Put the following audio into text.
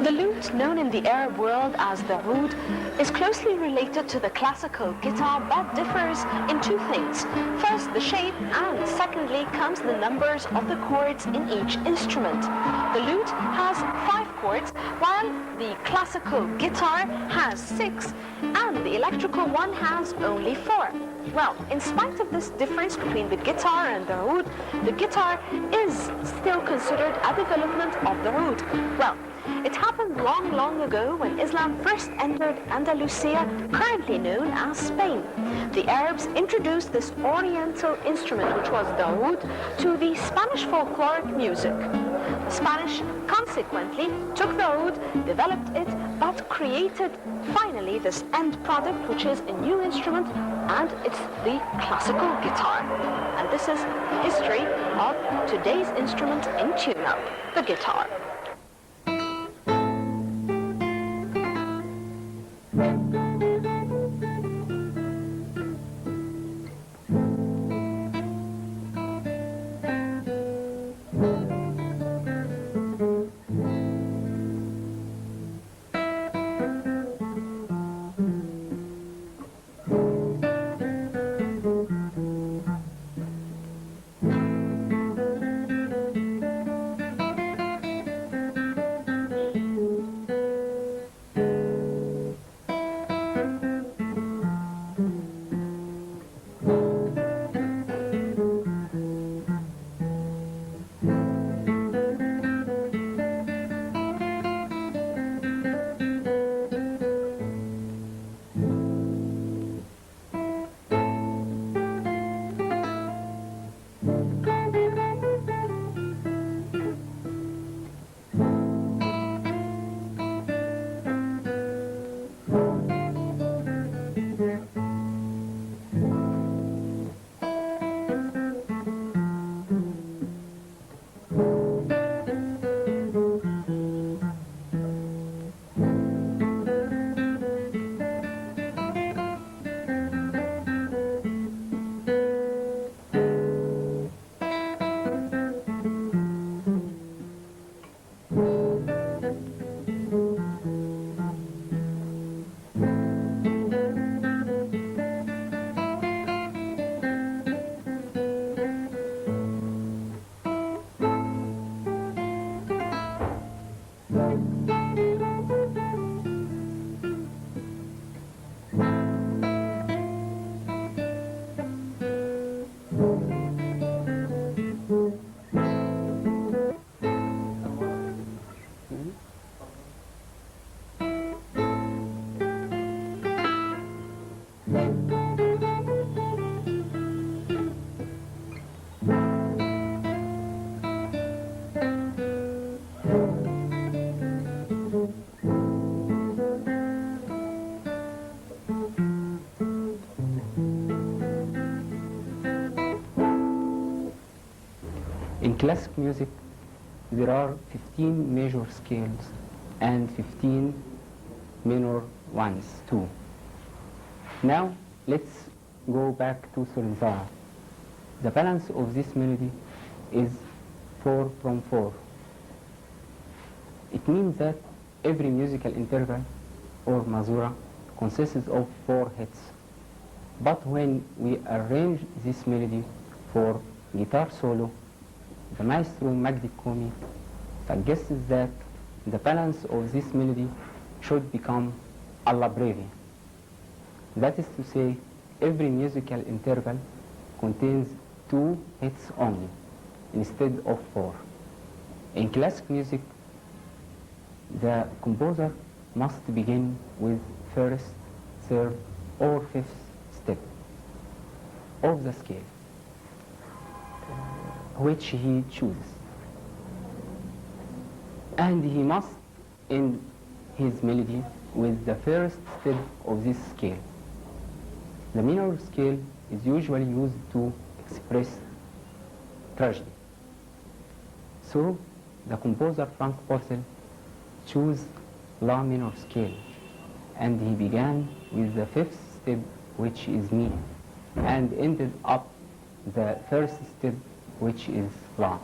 The lute, known in the Arab world as the oud, is closely related to the classical guitar but differs in two things. First, the shape, and secondly comes the numbers of the chords in each instrument. The lute has 5 chords, while the classical guitar has 6, and the electrical one has only 4. Well, in spite of this difference between the guitar and the oud, the guitar is still considered a development of the oud. Well, it happened long, long ago when Islam first entered Andalusia, currently known as Spain. The Arabs introduced this oriental instrument, which was the oud, to the Spanish folkloric music. The Spanish consequently took the oud, developed it, but created finally this end product, which is a new instrument, and it's the classical guitar. And this is the history of today's instrument in tune-up, the guitar. In classic music, there are 15 major scales and 15 minor ones too. Now, let's go back to Solzara. The balance of this melody is 4 from 4. It means that every musical interval or mazura consists of 4 hits. But when we arrange this melody for guitar solo, the maestro Magdi Komi suggests that the balance of this melody should become alla brevi. That is to say, every musical interval contains 2 hits only, instead of 4. In classic music, the composer must begin with first, third, or fifth step of the scale, which he chooses. And he must end his melody with the first step of this scale. The minor scale is usually used to express tragedy. So the composer Frank Purcell chose La minor scale, and he began with the 5th step, which is Mi, and ended up the first step, which is La.